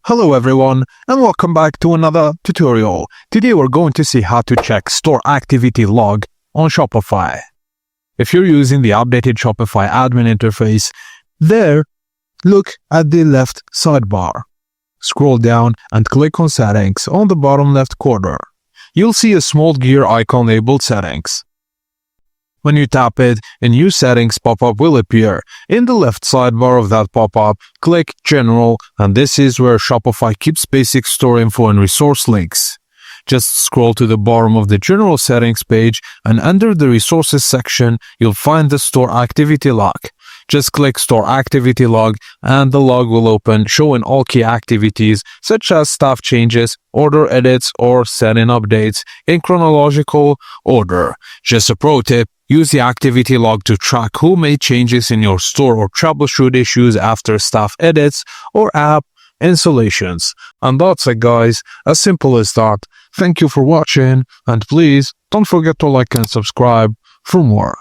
Hello everyone and welcome back to another tutorial. Today we're going to see how to check store activity log on Shopify. If you're using the updated Shopify admin interface, there, look at the left sidebar. Scroll down and click on Settings on the bottom left corner. You'll see a small gear icon labeled Settings. When you tap it, a new settings pop-up will appear. In the left sidebar of that pop-up, click General, and this is where Shopify keeps basic store info and resource links. Just scroll to the bottom of the General settings page, and under the Resources section, you'll find the Store Activity Log. Just click Store Activity Log, and the log will open, showing all key activities such as staff changes, order edits, or setting updates in chronological order. Just a pro tip: use the activity log to track who made changes in your store or troubleshoot issues after staff edits or app installations. And that's it, guys. As simple as that. Thank you for watching, and please don't forget to like and subscribe for more.